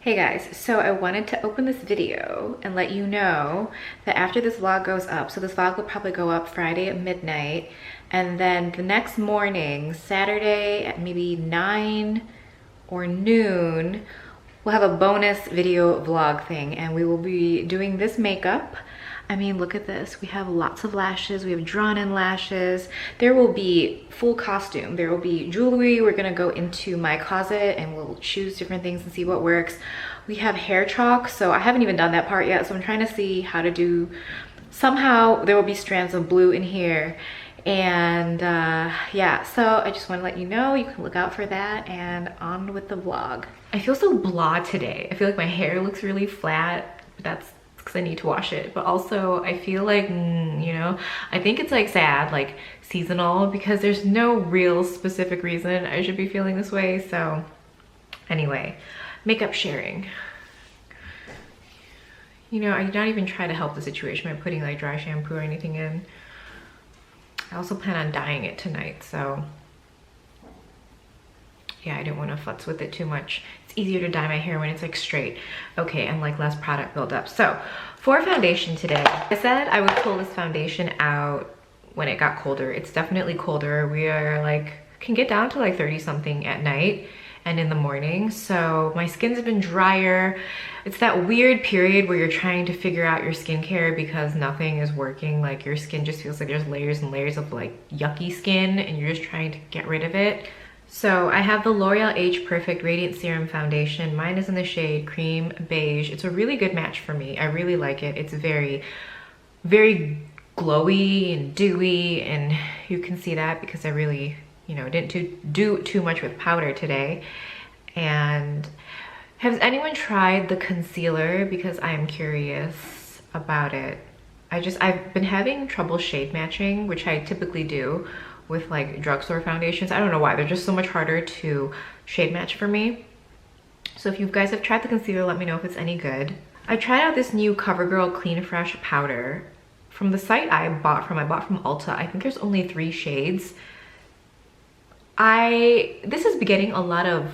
Hey guys, so I wanted to open this video and let you know that after this vlog goes up, so this vlog will probably go up Friday at midnight, and then the next morning, Saturday at maybe 9 or noon, we'll have a bonus video vlog thing, and we will be doing this makeup. I mean, look at this. We have lots of lashes. We have drawn-in lashes. There will be full costume. There will be jewelry. We're gonna go into my closet and we'll choose different things and see what works. We have hair chalk, so I haven't even done that part yet, so I'm trying to see how to do. Somehow there will be strands of blue in here. And yeah, so I just want to let you know, you can look out for that, and on with the vlog. I feel so blah today. I feel like my hair looks really flat, but that's because I need to wash it. But also I feel like, you know, I think it's like sad, like seasonal, because there's no real specific reason I should be feeling this way. So anyway, makeup sharing. You know, I did not even try to help the situation by putting like dry shampoo or anything in. I also plan on dyeing it tonight, so yeah, I didn't want to futz with it too much. It's easier to dye my hair when it's like straight. Okay, and like less product buildup. So for foundation today, I said I would pull this foundation out when it got colder. It's definitely colder. We are like, can get down to like 30 something at night and in the morning. So my skin's been drier. It's that weird period where you're trying to figure out your skincare because nothing is working. Like your skin just feels like there's layers and layers of like yucky skin and you're just trying to get rid of it. So I have the L'Oreal Age Perfect Radiant Serum Foundation. Mine is in the shade Cream Beige. It's a really good match for me. I really like it. It's very, very glowy and dewy, and you can see that because I really, you know, didn't do too much with powder today. And has anyone tried the concealer? Because I am curious about it. I've been having trouble shade matching, which I typically do with like drugstore foundations. I don't know why, they're just so much harder to shade match for me. So if you guys have tried the concealer, let me know if it's any good. I tried out this new Covergirl Clean Fresh powder. From the site I bought from Ulta. I think there's only 3 shades. This is getting a lot of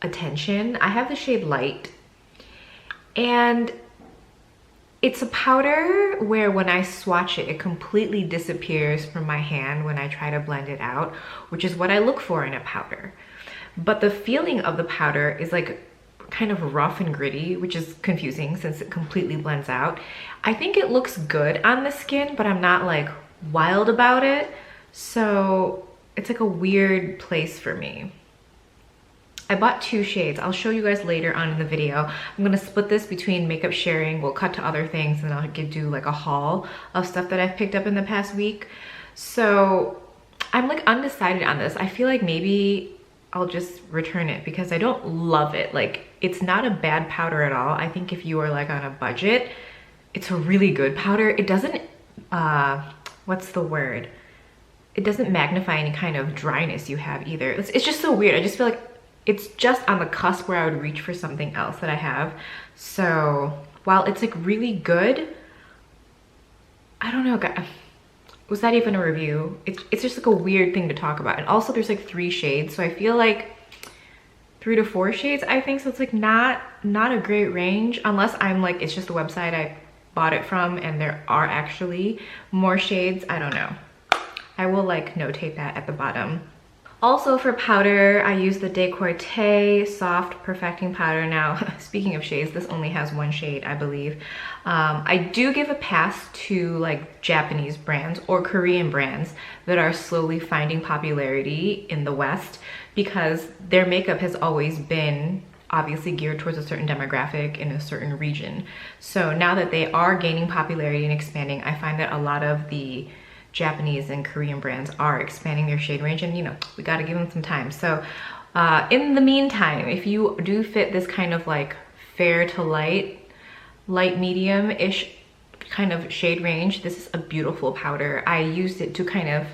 attention. I have the shade Light, and it's a powder where when I swatch it, it completely disappears from my hand when I try to blend it out, which is what I look for in a powder. But the feeling of the powder is like kind of rough and gritty, which is confusing since it completely blends out. I think it looks good on the skin, but I'm not like wild about it. So it's like a weird place for me. I bought 2 shades. I'll show you guys later on in the video. I'm gonna split this between makeup sharing. We'll cut to other things and I'll do like a haul of stuff that I've picked up in the past week. So I'm like undecided on this. I feel like maybe I'll just return it because I don't love it. Like, it's not a bad powder at all. I think if you are like on a budget, it's a really good powder. It doesn't, what's the word? It doesn't magnify any kind of dryness you have either. It's just so weird. I just feel like it's just on the cusp where I would reach for something else that I have. So while it's like really good, I don't know, guys. Was that even a review? It's just like a weird thing to talk about. And also there's like 3 shades. So I feel like 3 to 4 shades, I think. So it's like not a great range, unless I'm like, it's just the website I bought it from and there are actually more shades. I don't know. I will like notate that at the bottom. Also for powder, I use the Décolleté Soft Perfecting Powder. Now, speaking of shades, this only has 1 shade, I believe. I do give a pass to like Japanese brands or Korean brands that are slowly finding popularity in the West because their makeup has always been obviously geared towards a certain demographic in a certain region. So now that they are gaining popularity and expanding, I find that a lot of the Japanese and Korean brands are expanding their shade range, and you know, we got to give them some time. So in the meantime, if you do fit this kind of like fair to light medium-ish kind of shade range, this is a beautiful powder. I used it to kind of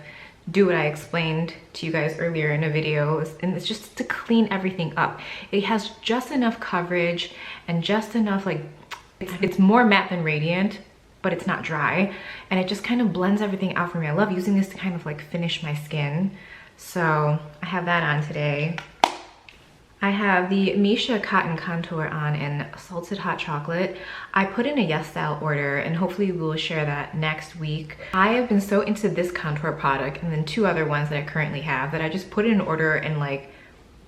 do what I explained to you guys earlier in a video, and it's just to clean everything up. It has just enough coverage and just enough like, it's more matte than radiant, but it's not dry, and it just kind of blends everything out for me. I love using this to kind of like finish my skin. So I have that on today. I have the Missha Cotton Contour on in Salted Hot Chocolate. I put in a Yes Style order and hopefully we'll share that next week. I have been so into this contour product and then 2 other ones that I currently have that I just put in an order and like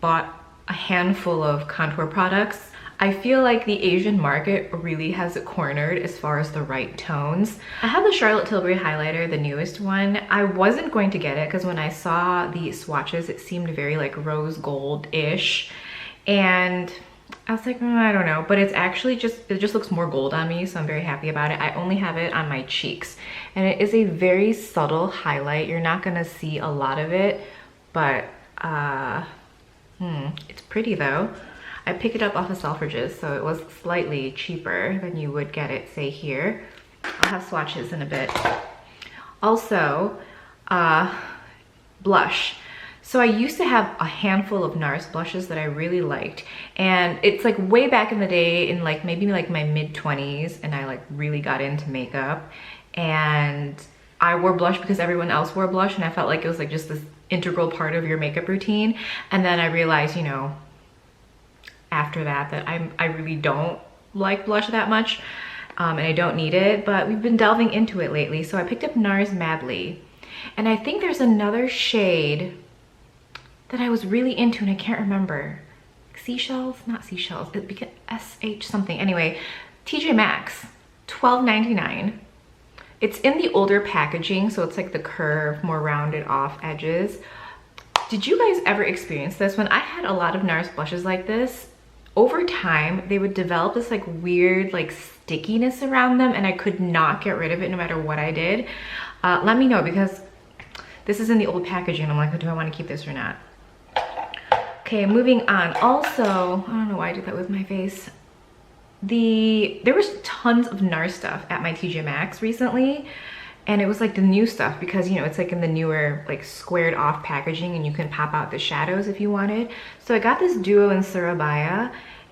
bought a handful of contour products. I feel like the Asian market really has it cornered as far as the right tones. I have the Charlotte Tilbury highlighter, the newest one. I wasn't going to get it because when I saw the swatches, it seemed very like rose gold-ish. And I was like, I don't know, but it's actually it just looks more gold on me, so I'm very happy about it. I only have it on my cheeks. And it is a very subtle highlight. You're not gonna see a lot of it, but it's pretty though. I picked it up off of Selfridges, so it was slightly cheaper than you would get it, say here. I'll have swatches in a bit. Also, blush. So I used to have a handful of NARS blushes that I really liked. And it's like way back in the day in like maybe like my mid-20s, and I like really got into makeup. And I wore blush because everyone else wore blush, and I felt like it was like just this integral part of your makeup routine. And then I realized, you know, after that I really don't like blush that much, and I don't need it, but we've been delving into it lately. So I picked up NARS Madly, and I think there's another shade that I was really into and I can't remember. Seashells? Not seashells, it became SH something. Anyway, TJ Maxx, $12.99. It's in the older packaging, so it's like the curved, more rounded off edges. Did you guys ever experience this? When I had a lot of NARS blushes like this, over time, they would develop this like weird like stickiness around them, and I could not get rid of it no matter what I did. Let me know, because this is in the old packaging. I'm like, do I want to keep this or not? Okay, moving on. Also, I don't know why I did that with my face. There was tons of NARS stuff at my TJ Maxx recently, and it was like the new stuff because, you know, it's like in the newer like squared off packaging and you can pop out the shadows if you wanted. So I got this duo in Surabaya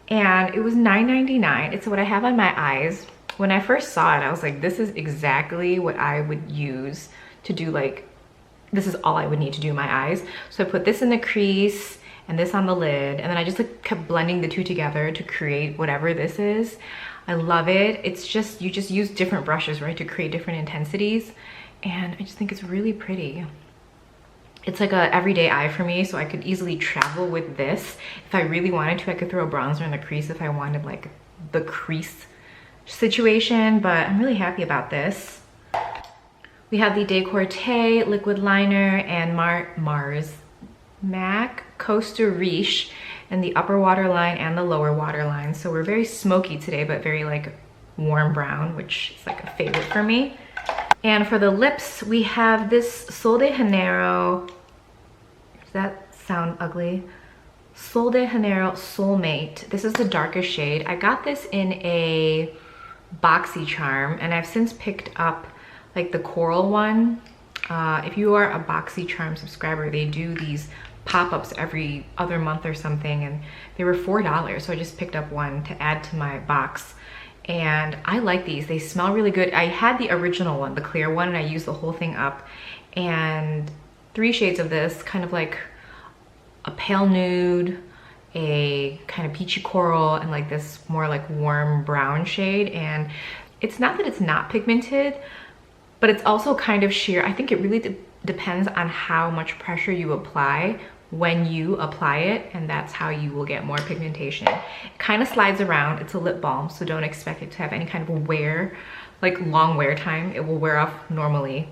and it was $9.99. It's what I have on my eyes. When I first saw it, I was like, this is exactly what I would use to do, like, this is all I would need to do my eyes. So I put this in the crease and this on the lid, and then I just like kept blending the two together to create whatever this is. I love it. It's just, you just use different brushes, right, to create different intensities. And I just think it's really pretty. It's like a everyday eye for me, so I could easily travel with this. If I really wanted to, I could throw a bronzer in the crease if I wanted like the crease situation, but I'm really happy about this. We have the Décolleté liquid liner and Mars MAC Costa Riche in the upper waterline and the lower waterline. So we're very smoky today, but very like warm brown, which is like a favorite for me. And for the lips, we have this Sol de Janeiro, does that sound ugly? Sol de Janeiro Soulmate. This is the darkest shade. I got this in a BoxyCharm, and I've since picked up like the coral one. If you are a BoxyCharm subscriber, they do these pop-ups every other month or something, and they were $4, so I just picked up one to add to my box. And I like these. They smell really good. I had the original one, the clear one, and I used the whole thing up. And 3 shades of this, kind of like a pale nude, a kind of peachy coral, and like this more like warm brown shade. And it's not that it's not pigmented, but it's also kind of sheer. I think it really depends on how much pressure you apply when you apply it, and that's how you will get more pigmentation. It kind of slides around. It's a lip balm, so don't expect it to have any kind of wear, like long wear time. It will wear off normally.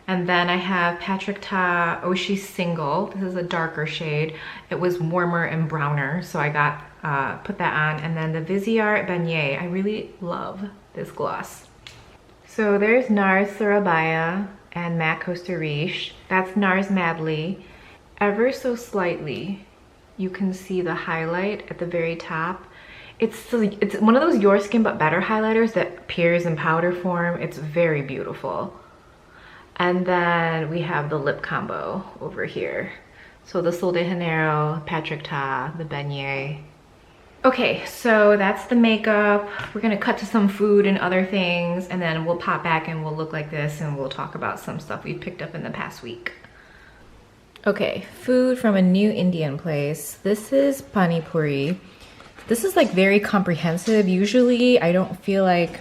And then I have Patrick Ta Oshi Single. This is a darker shade. It was warmer and browner, so I got put that on. And then the Viseart Beignet. I really love this gloss. So there's NARS Surabaya and MAC Costa Riche. That's NARS Madly. Ever so slightly, you can see the highlight at the very top. It's one of those Your Skin But Better highlighters that appears in powder form. It's very beautiful. And then we have the lip combo over here. So the Sol de Janeiro, Patrick Ta, the Beignet. Okay, so that's the makeup. We're gonna cut to some food and other things, and then we'll pop back and we'll look like this, and we'll talk about some stuff we picked up in the past week. Okay, food from a new Indian place. This is pani puri. This is like very comprehensive. Usually I don't feel like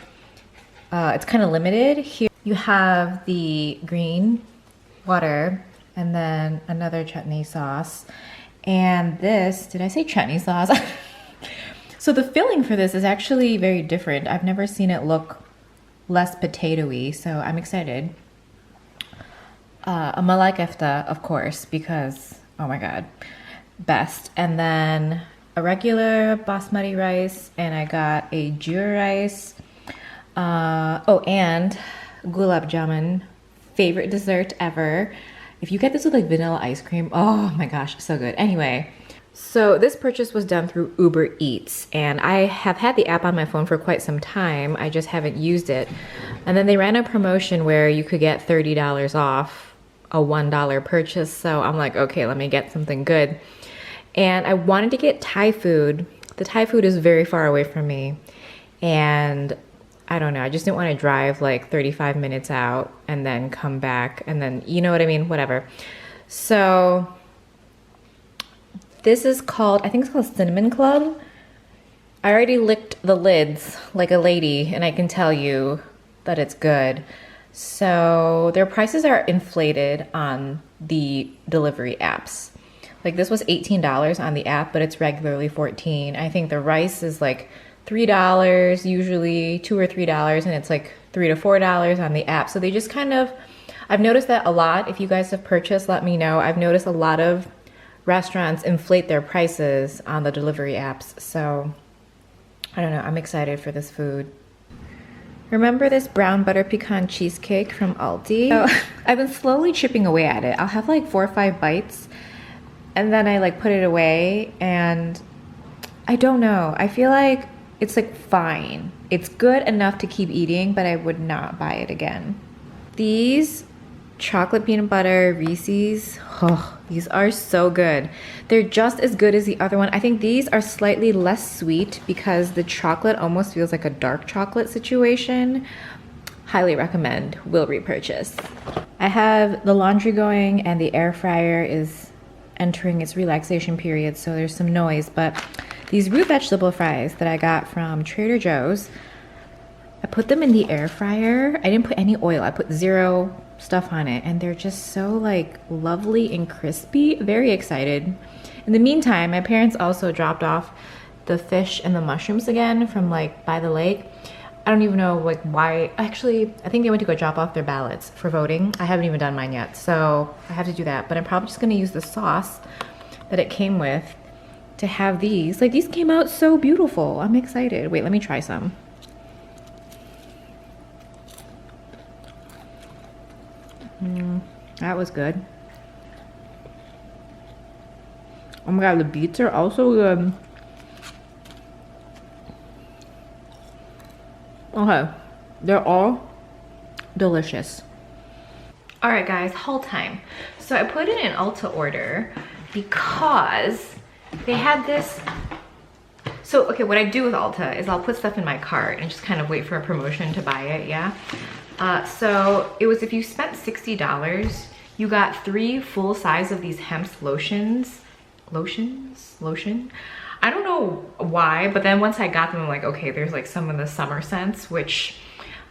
it's kind of limited. Here you have the green water and then another chutney sauce. And this, did I say chutney sauce? So the filling for this is actually very different. I've never seen it look less potato-y, so I'm excited. A malai kefta, of course, because, oh my God, best. And then a regular basmati rice, and I got a jeera rice. Oh, and gulab jamun, favorite dessert ever. If you get this with like vanilla ice cream, oh my gosh, so good. Anyway, so this purchase was done through Uber Eats, and I have had the app on my phone for quite some time. I just haven't used it. And then they ran a promotion where you could get $30 off a $1 purchase. So I'm like, okay, let me get something good. And I wanted to get Thai food. The Thai food is very far away from me. And I don't know, I just didn't want to drive like 35 minutes out and then come back and then, you know what I mean? Whatever. So this is called, I think it's called Cinnamon Club. I already licked the lids like a lady, and I can tell you that it's good. So their prices are inflated on the delivery apps. Like this was $18 on the app, but it's regularly $14. I think the rice is like $3 usually, $2 or $3, and it's like $3 to $4 on the app. So they just kind of, I've noticed that a lot. If you guys have purchased, let me know. I've noticed a lot of restaurants inflate their prices on the delivery apps. So I don't know, I'm excited for this food. Remember this brown butter pecan cheesecake from Aldi? So I've been slowly chipping away at it. I'll have like 4 or 5 bites and then I like put it away, and I don't know. I feel like it's like fine. It's good enough to keep eating, but I would not buy it again. These chocolate peanut butter Reese's, oh, these are so good. They're just as good as the other one. I think these are slightly less sweet because the chocolate almost feels like a dark chocolate situation. Highly recommend, will repurchase. I have the laundry going and the air fryer is entering its relaxation period, so there's some noise, but these root vegetable fries that I got from Trader Joe's, I put them in the air fryer. I didn't put any oil, I put 0 stuff on it, and they're just so like lovely and crispy. Very excited. In the meantime, my parents also dropped off the fish and the mushrooms again from like by the lake. I don't even know like why. Actually, I think they went to go drop off their ballots for voting. I haven't even done mine yet, so I have to do that, but I'm probably just gonna use the sauce that it came with to have these. Like these came out so beautiful. I'm excited. Wait, let me try some. That was good. Oh my God, the beets are also good. Okay, they're all delicious. All right guys, haul time. So I put in an Ulta order because they had this. So okay, what I do with Ulta is I'll put stuff in my cart and just kind of wait for a promotion to buy it, yeah? So it was, if you spent $60, you got 3 full size of these hemp lotion. I don't know why, but then once I got them, I'm like, okay, there's like some of the summer scents, which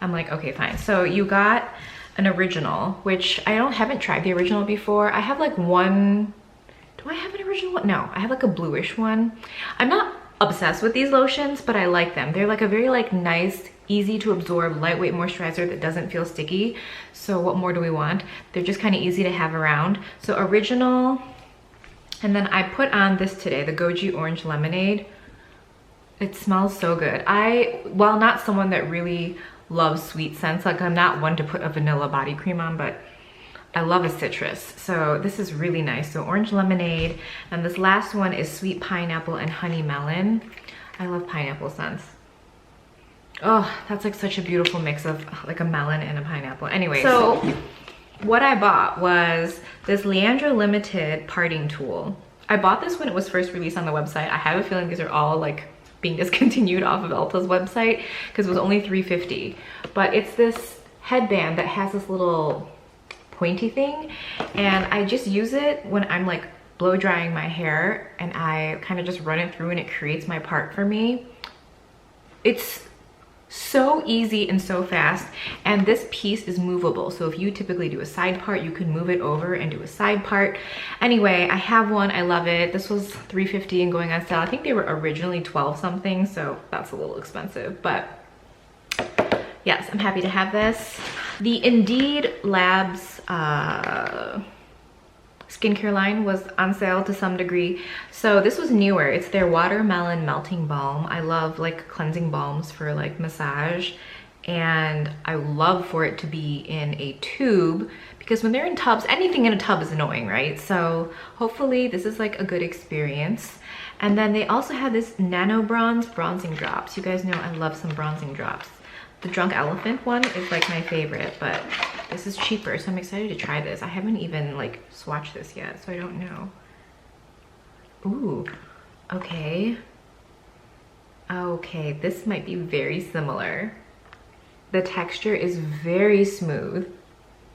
I'm like, okay, fine. So you got an original, which haven't tried the original before. I have like one, do I have an original one? No, I have like a bluish one. I'm not obsessed with these lotions, but I like them. They're like a very like nice, easy to absorb, lightweight moisturizer that doesn't feel sticky. So what more do we want? They're just kind of easy to have around. So original. And then I put on this today, the Goji Orange Lemonade. It smells so good. While not someone that really loves sweet scents, like I'm not one to put a vanilla body cream on, but I love a citrus. So this is really nice. So orange lemonade. And this last one is sweet pineapple and honey melon. I love pineapple scents. Oh, that's like such a beautiful mix of like a melon and a pineapple. Anyway, so what I bought was this Leandra Limited parting tool. I bought this when it was first released on the website. I have a feeling these are all like being discontinued off of Ulta's website because it was only $3.50. But it's this headband that has this little pointy thing, and I just use it when I'm like blow drying my hair, and I kind of just run it through and it creates my part for me. It's so easy and so fast, and this piece is movable, so if you typically do a side part, you can move it over and do a side part. Anyway, I have one. I love it. This was $3.50 and going on sale. I think they were originally 12 something, so that's a little expensive, but yes, I'm happy to have this. The Indeed Labs skincare line was on sale to some degree. So this was newer. It's their watermelon melting balm. I love like cleansing balms for like massage, and I love for it to be in a tube, because when they're in tubs, anything in a tub is annoying, right? So hopefully this is like a good experience. And then they also have this Nano Bronze bronzing drops. You guys know I love some bronzing drops. The Drunk Elephant one is like my favorite, but this is cheaper, so I'm excited to try this. I haven't even like swatched this yet, so I don't know. Ooh, okay. Okay, this might be very similar. The texture is very smooth.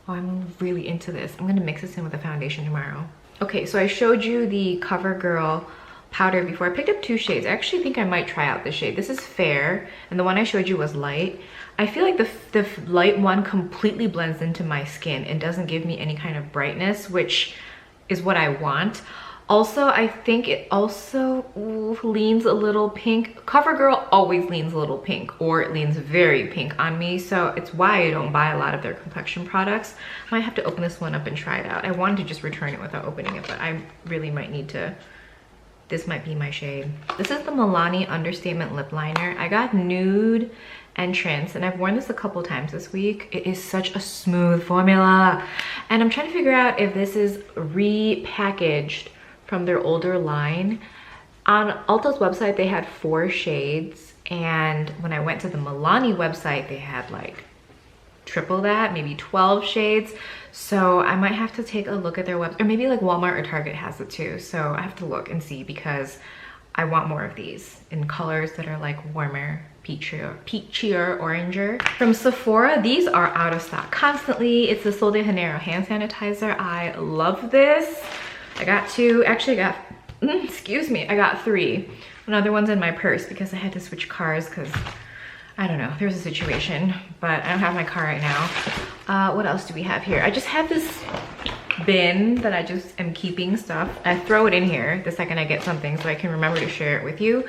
Oh, I'm really into this. I'm gonna mix this in with a foundation tomorrow. Okay, so I showed you the Covergirl powder before. I picked up 2 shades. I actually think I might try out this shade. This is fair, and the one I showed you was light. I feel like the light one completely blends into my skin and doesn't give me any kind of brightness, which is what I want. Also, I think it also leans a little pink. Covergirl always leans a little pink, or it leans very pink on me, so it's why I don't buy a lot of their complexion products. I might have to open this one up and try it out. I wanted to just return it without opening it, but I really might need to. This might be my shade. This is the Milani Understatement Lip Liner. I got Nude Entrance, and I've worn this a couple times this week. It is such a smooth formula, and I'm trying to figure out if this is repackaged from their older line. On Ulta's website, they had 4 shades, and when I went to the Milani website, they had like triple that, maybe 12 shades. So I might have to take a look at their website, or maybe like Walmart or Target has it too. So I have to look and see, because I want more of these in colors that are like warmer, peachier, oranger. From Sephora, these are out of stock constantly. It's the Sol de Janeiro hand sanitizer. I love this. I got 2, actually I got, excuse me, I got 3. Another one's in my purse because I had to switch cars because I don't know, there's a situation, but I don't have my car right now. What else do we have here? I just have this bin that I just am keeping stuff. I throw it in here the second I get something so I can remember to share it with you.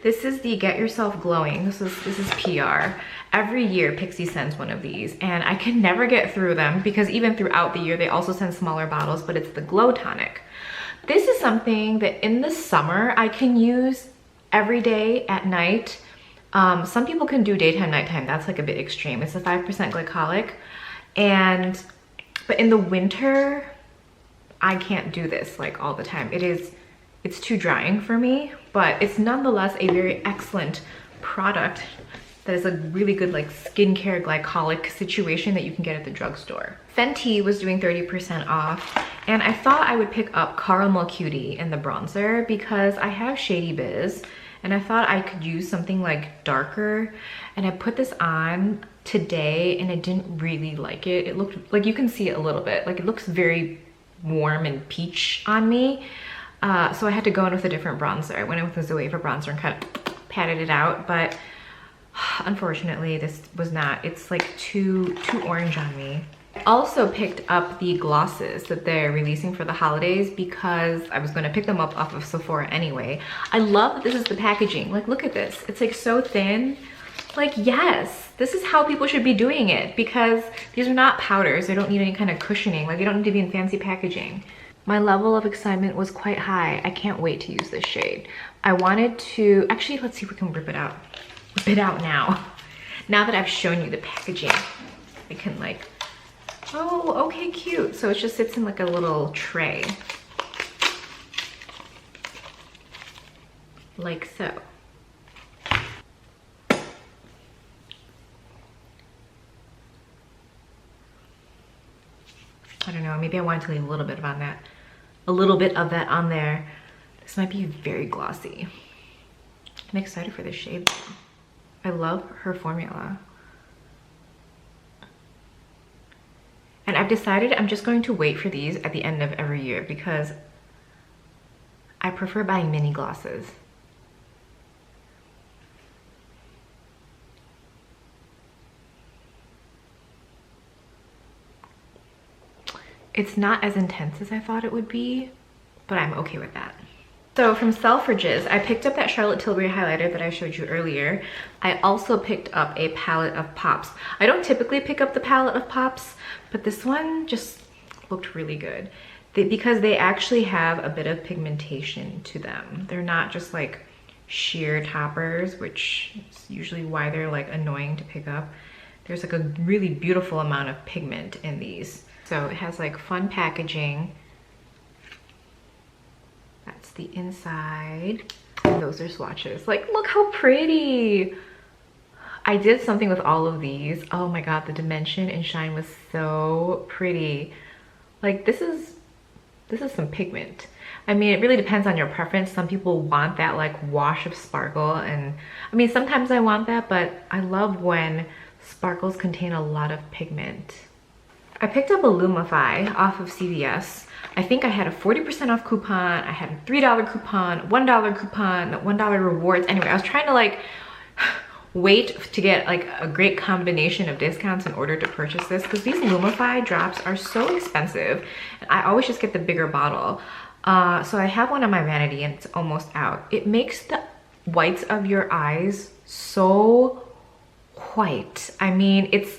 This is the Get Yourself Glowing. This is PR. Every year Pixie sends one of these, and I can never get through them because even throughout the year they also send smaller bottles, but it's the Glow Tonic. This is something that in the summer I can use every day at night. Some people can do daytime, nighttime. That's like a bit extreme. It's a 5% glycolic, but in the winter, I can't do this like all the time. It's too drying for me, but it's nonetheless a very excellent product that is a really good like skincare glycolic situation that you can get at the drugstore. Fenty was doing 30% off, and I thought I would pick up Caramel Cutie in the bronzer because I have Shady Biz, and I thought I could use something like darker, and I put this on today and I didn't really like it. It looked like, you can see it a little bit, like it looks very warm and peach on me. So I had to go in with a different bronzer. I went in with a Zoeva bronzer and kind of patted it out, but unfortunately this was not, it's like too orange on me. I also picked up the glosses that they're releasing for the holidays because I was going to pick them up off of Sephora anyway. I love that this is the packaging. Like, look at this. It's like so thin. Like, yes, this is how people should be doing it, because these are not powders. They don't need any kind of cushioning. Like, they don't need to be in fancy packaging. My level of excitement was quite high. I can't wait to use this shade. I wanted to, actually, let's see if we can rip it out. Rip it out now. Now that I've shown you the packaging, I can like, oh, okay, cute. So it just sits in like a little tray. Like so. I don't know, maybe I wanted to leave a little bit of that on there. This might be very glossy. I'm excited for this shade. I love her formula. And I've decided I'm just going to wait for these at the end of every year because I prefer buying mini glosses. It's not as intense as I thought it would be, but I'm okay with that. So from Selfridges, I picked up that Charlotte Tilbury highlighter that I showed you earlier. I also picked up a palette of pops. I don't typically pick up the palette of pops, but this one just looked really good. Because they actually have a bit of pigmentation to them. They're not just like sheer toppers, which is usually why they're like annoying to pick up. There's like a really beautiful amount of pigment in these. So it has like fun packaging. That's the inside. And those are swatches. Like, look how pretty. I did something with all of these. Oh my God, the dimension and shine was so pretty. Like this is some pigment. I mean, it really depends on your preference. Some people want that like wash of sparkle, and I mean, sometimes I want that, but I love when sparkles contain a lot of pigment. I picked up a Lumify off of CVS. I think I had a 40% off coupon. I had a $3 coupon, $1 coupon, $1 rewards. Anyway, I was trying to like wait to get like a great combination of discounts in order to purchase this, because these Lumify drops are so expensive. And I always just get the bigger bottle. So I have one on my vanity and it's almost out. It makes the whites of your eyes so white. I mean, it's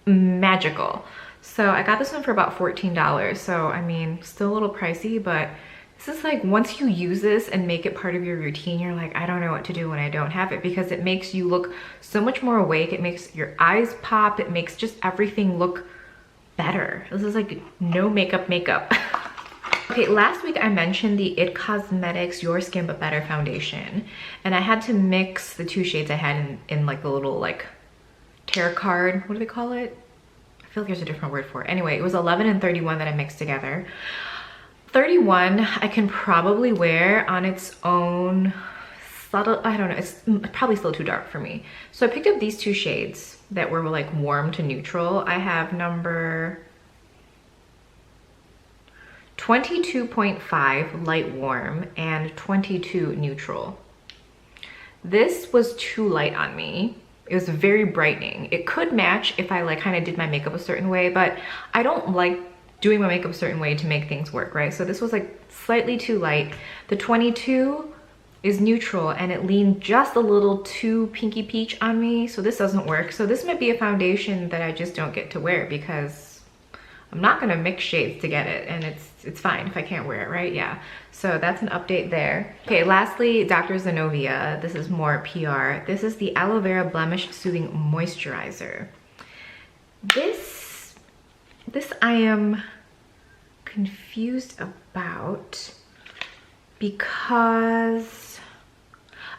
magical. So I got this one for about $14. So I mean, still a little pricey, but this is like, once you use this and make it part of your routine, you're like, I don't know what to do when I don't have it, because it makes you look so much more awake. It makes your eyes pop. It makes just everything look better. This is like no makeup. Okay, last week I mentioned the IT Cosmetics Your Skin But Better foundation, and I had to mix the two shades I had in like the little like tarot card. What do they call it? I feel like there's a different word for it. Anyway, it was 11 and 31 that I mixed together. 31 I can probably wear on its own, subtle, I don't know, it's probably still too dark for me. So I picked up these two shades that were like warm to neutral. I have number 22.5 light warm and 22 neutral. This was too light on me. It was very brightening. It could match if I like kind of did my makeup a certain way, but I don't like doing my makeup a certain way to make things work, right? So this was like slightly too light. The 22 is neutral and it leaned just a little too pinky peach on me, so this doesn't work. So this might be a foundation that I just don't get to wear, because I'm not gonna mix shades to get it, and it's fine if I can't wear it, right? Yeah, so that's an update there. Okay, lastly, Dr. Zenovia. This is more PR. This is the Aloe Vera Blemish Soothing Moisturizer. This I am confused about, because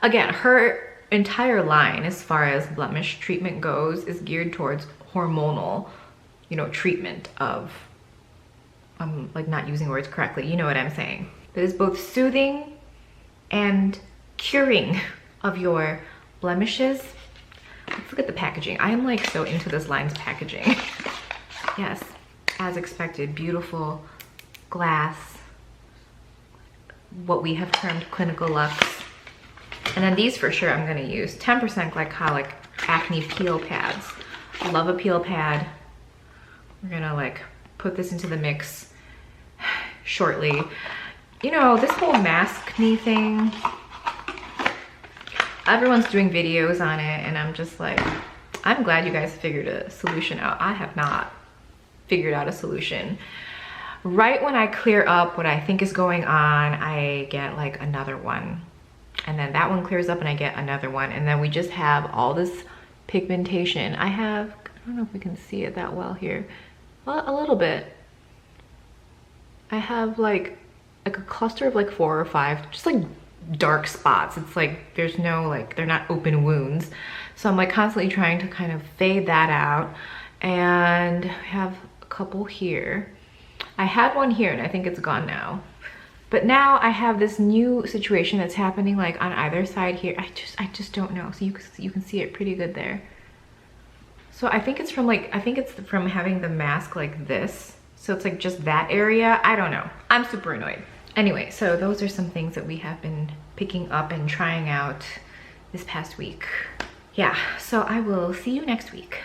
again, her entire line as far as blemish treatment goes is geared towards hormonal, you know, treatment of, I'm like not using words correctly, you know what I'm saying. It is both soothing and curing of your blemishes. Let's look at the packaging. I am like so into this line's packaging. Yes, as expected, beautiful glass, what we have termed clinical luxe. And then these for sure I'm gonna use 10% glycolic acne peel pads. I love a peel pad. We're gonna like put this into the mix shortly. You know, this whole maskne thing, everyone's doing videos on it, and I'm just like, I'm glad you guys figured a solution out. I have not figured out a solution. Right when I clear up what I think is going on, I get like another one, and then that one clears up and I get another one, and then we just have all this pigmentation. I don't know if we can see it that well here. Well, a little bit. I have like a cluster of like 4 or 5 just like dark spots. It's like there's no like, they're not open wounds, so I'm like constantly trying to kind of fade that out. And I have a couple here. I had one here and I think it's gone now, but now I have this new situation that's happening like on either side here. I just don't know. So you can see it pretty good there. So I think it's from like, I think it's from having the mask like this. So it's like just that area. I don't know. I'm super annoyed. Anyway, so those are some things that we have been picking up and trying out this past week. Yeah, so I will see you next week.